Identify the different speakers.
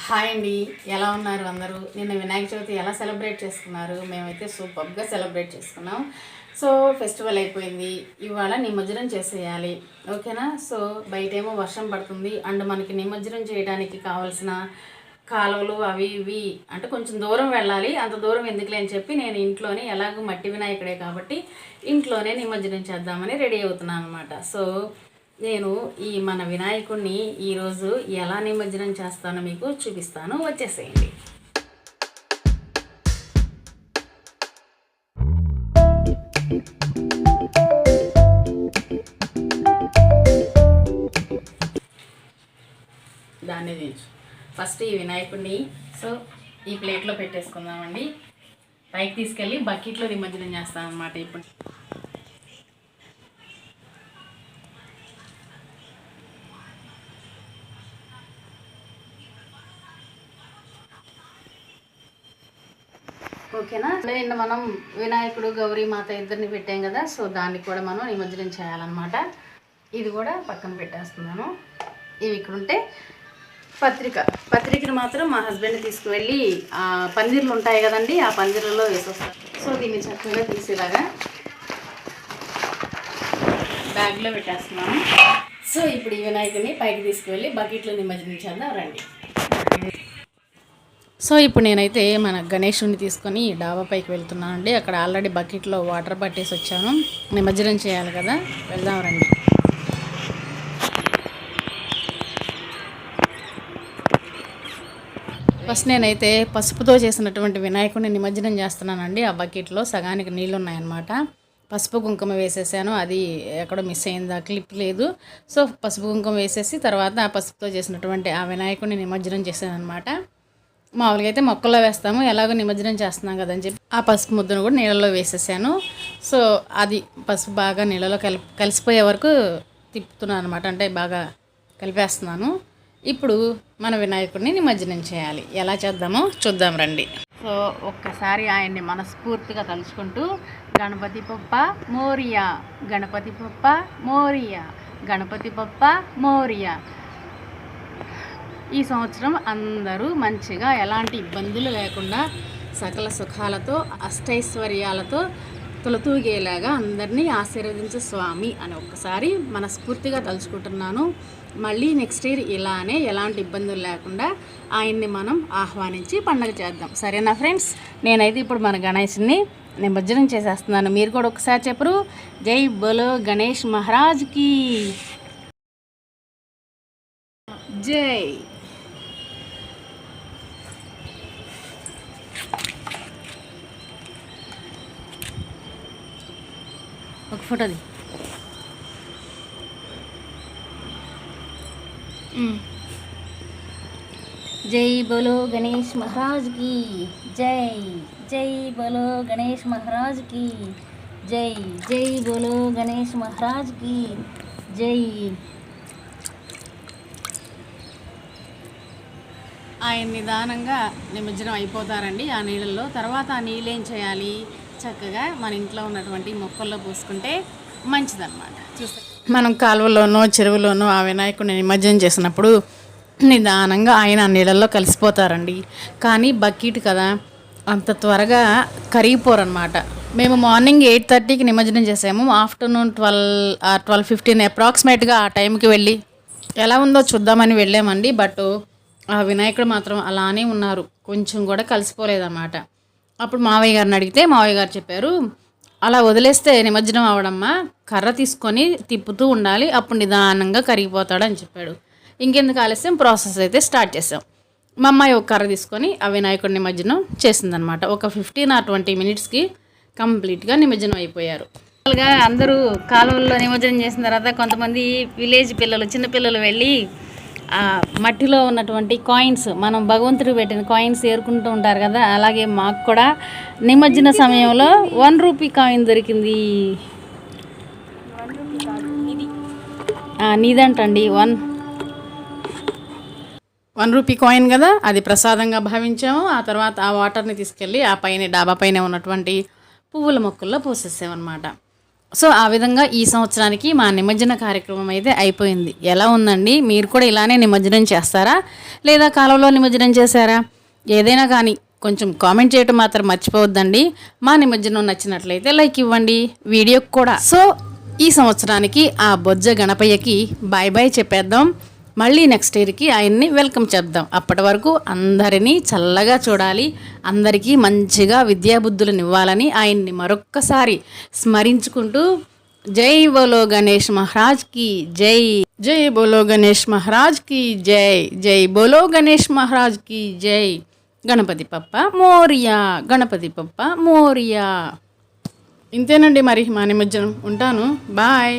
Speaker 1: Hi అండి, ఎలా ఉన్నారు అందరూ? నిన్న వినాయక చవితి ఎలా సెలబ్రేట్ చేసుకున్నారు? మేమైతే సూపర్గా సెలబ్రేట్ చేసుకున్నాం. సో ఫెస్టివల్ అయిపోయింది, ఇవాళ నిమజ్జనం చేసేయాలి. ఓకేనా? సో బయటేమో వర్షం పడుతుంది అండ్ మనకి నిమజ్జనం చేయడానికి కావాల్సిన కాలువలు అవి ఇవి అంటే కొంచెం దూరం వెళ్ళాలి. అంత దూరం ఎందుకులే అని చెప్పి నేను ఇంట్లోనే, ఎలాగో మట్టి వినాయకుడే కాబట్టి ఇంట్లోనే నిమజ్జనం చేద్దామని రెడీ అవుతున్నాను అనమాట. సో నేను ఈ మన వినాయకుడిని ఈరోజు ఎలా నిమజ్జనం చేస్తానో మీకు చూపిస్తాను, వచ్చేసేయండి. దాన్ని దించు. ఫస్ట్ ఈ వినాయకుడిని సో ఈ ప్లేట్లో పెట్టేసుకుందామండి. పైకి తీసుకెళ్ళి బకెట్లో నిమజ్జనం చేస్తాను అనమాట. ఇప్పుడు ఓకేనా? నిన్న మనం వినాయకుడు గౌరీ మాత ఇద్దరిని పెట్టాం కదా, సో దాన్ని కూడా మనం నిమజ్జనం చేయాలన్నమాట. ఇది కూడా పక్కన పెట్టేస్తున్నాను. ఇవి ఇక్కడ ఉంటే పత్రికను మాత్రం మా హస్బెండ్ తీసుకువెళ్ళి పందిర్లు ఉంటాయి కదండి, ఆ పందిర్లలో వేసొస్తారు. సో దీన్ని చక్కగా తీసేలాగా బ్యాగ్లో పెట్టేస్తున్నాను. సో ఇప్పుడు ఈ వినాయకుడిని పైకి తీసుకువెళ్ళి బకెట్లో నిమజ్జనం చేద్దాం రండి. సో ఇప్పుడు నేనైతే మన గణేషుని తీసుకొని డాబా పైకి వెళ్తున్నానండి. అక్కడ ఆల్రెడీ బకెట్లో వాటర్ పట్టేసి వచ్చాను. నిమజ్జనం చేయాలి కదా, వెళ్దాం రండి. ఫస్ట్ నేనైతే పసుపుతో చేసినటువంటి వినాయకుడిని నిమజ్జనం చేస్తున్నానండి. ఆ బకెట్లో సగానికి నీళ్ళు ఉన్నాయన్నమాట. పసుపు కుంకుమ వేసేసాను, అది ఎక్కడో మిస్ అయిందా, క్లిప్ లేదు. సో పసుపు కుంకుమ వేసేసి తర్వాత ఆ పసుపుతో చేసినటువంటి ఆ వినాయకుడిని నిమజ్జనం చేశాను అనమాట. మామూలుగా అయితే మొక్కల్లో వేస్తాము, ఎలాగో నిమజ్జనం చేస్తున్నాం కదని చెప్పి ఆ పసుపు ముద్దను కూడా నీళ్ళలో వేసేసాను. సో అది పసుపు బాగా నీళ్ళలో కలిసిపోయే వరకు తిప్పుతున్నాను అనమాట, అంటే బాగా కలిపేస్తున్నాను. ఇప్పుడు మన వినాయకుడిని నిమజ్జనం చేయాలి. ఎలా చేద్దామో చూద్దాం రండి. సో ఒక్కసారి ఆయన్ని మనస్ఫూర్తిగా తలుచుకుంటూ గణపతి బప్ప మోరియా, గణపతి బప్ప మోరియా, గణపతి బప్ప మోరియా. ఈ సంవత్సరం అందరూ మంచిగా ఎలాంటి ఇబ్బందులు లేకుండా సకల సుఖాలతో అష్టైశ్వర్యాలతో తొలతూగేలాగా అందరినీ ఆశీర్వదించే స్వామి అని ఒక్కసారి మనస్ఫూర్తిగా తలుచుకుంటున్నాను. మళ్ళీ నెక్స్ట్ ఇయర్ ఇలానే ఎలాంటి ఇబ్బందులు లేకుండా ఆయన్ని మనం ఆహ్వానించి పండుగ చేద్దాం. సరేనా ఫ్రెండ్స్? నేనైతే ఇప్పుడు మన గణేష్ని నిమజ్జనం చేసేస్తున్నాను. మీరు కూడా ఒకసారి చెప్పరు, జై బోలో గణేష్ మహారాజ్కి జై. ఒక ఫోటోది. జై బోలో గణేష్ మహారాజ్ కి జై, జై బోలో గణేష్ మహారాజ్ కి జై, జై బోలో గణేష్ మహారాజ్ కి జై. ఆయన నిదానంగా నిమజ్జనం అయిపోతారండి ఆ నీళ్ళల్లో. తర్వాత ఆ నీళ్ళు ఏం చేయాలి, చక్కగా మన ఇంట్లో ఉన్నటువంటి మొక్కల్లో పోసుకుంటే మంచిదన్నమాట. చూస్తే మనం కాలువలోనో చెరువులోనో ఆ వినాయకుడిని నిమజ్జనం చేసినప్పుడు నిదానంగా ఆయన ఆ నీళ్ళల్లో కలిసిపోతారండి. కానీ బకెట్ కదా, అంత త్వరగా కరిగిపోరనమాట. మేము మార్నింగ్ 8:30కి నిమజ్జనం చేసాము. ఆఫ్టర్నూన్ 12-15 అప్రాక్సిమేట్గా ఆ టైంకి వెళ్ళి ఎలా ఉందో చూద్దామని వెళ్ళామండి. బట్ ఆ వినాయకుడు మాత్రం అలానే ఉన్నారు, కొంచెం కూడా కలిసిపోలేదన్నమాట. అప్పుడు మావయ్య గారిని అడిగితే మావయ్య గారు చెప్పారు, అలా వదిలేస్తే నిమజ్జనం అవడమ్మా, కర్ర తీసుకొని తిప్పుతూ ఉండాలి, అప్పుడు నిదానంగా కరిగిపోతాడు అని చెప్పాడు. ఇంకెందుకు ఆలస్యం, ప్రాసెస్ అయితే స్టార్ట్ చేసాం. మా అమ్మాయి ఒక కర్ర తీసుకొని ఆ వినాయకుడి నిమజ్జనం చేసిందనమాట. ఒక 15 or 20 minutesకి కంప్లీట్గా నిమజ్జనం అయిపోయారు. అందరూ కాలువల్లో నిమజ్జనం చేసిన తర్వాత కొంతమంది విలేజ్ పిల్లలు, చిన్నపిల్లలు వెళ్ళి మట్టిలో ఉన్నటువంటి కాయిన్స్, మనం భగవంతుడు పెట్టిన కాయిన్స్ ఏరుకుంటూ ఉంటారు కదా, అలాగే మాకు కూడా నిమజ్జన సమయంలో 1 రూపీ కాయిన్ దొరికింది. నీదంటండి 1 రూపీ కాయిన్ కదా, అది ప్రసాదంగా భావించాము. ఆ తర్వాత ఆ వాటర్ని తీసుకెళ్ళి ఆ పైన డాబా పైన ఉన్నటువంటి పువ్వుల మొక్కల్లో పోసేసామన్నమాట. సో ఆ విధంగా ఈ సంవత్సరానికి మా నిమజ్జన కార్యక్రమం అయితే అయిపోయింది. ఎలా ఉందండి? మీరు కూడా ఇలానే నిమజ్జనం చేస్తారా, లేదా కాలువలో నిమజ్జనం చేశారా? ఏదైనా కానీ కొంచెం కామెంట్ చేయటం మాత్రం మర్చిపోవద్దండి. మా నిమజ్జనం నచ్చినట్లయితే లైక్ ఇవ్వండి వీడియోకి కూడా. సో ఈ సంవత్సరానికి ఆ బొజ్జ గణపయ్యకి బాయ్ బాయ్ చెప్పేద్దాం. మళ్ళీ నెక్స్ట్ ఇయర్కి ఆయన్ని వెల్కమ్ చెప్దాం. అప్పటి వరకు అందరినీ చల్లగా చూడాలి, అందరికీ మంచిగా విద్యాబుద్ధులను ఇవ్వాలని ఆయన్ని మరొక్కసారి స్మరించుకుంటూ జై బోలో గణేష్ మహారాజ్ కి జై, జై బోలో గణేష్ మహారాజ్ కి జై, జై బోలో గణేష్ మహారాజ్ కి జై. గణపతి పప్ప మోరియా, గణపతి పప్ప మోరియా. ఇంతేనండి మరి మా నిమజ్జనం. ఉంటాను, బాయ్.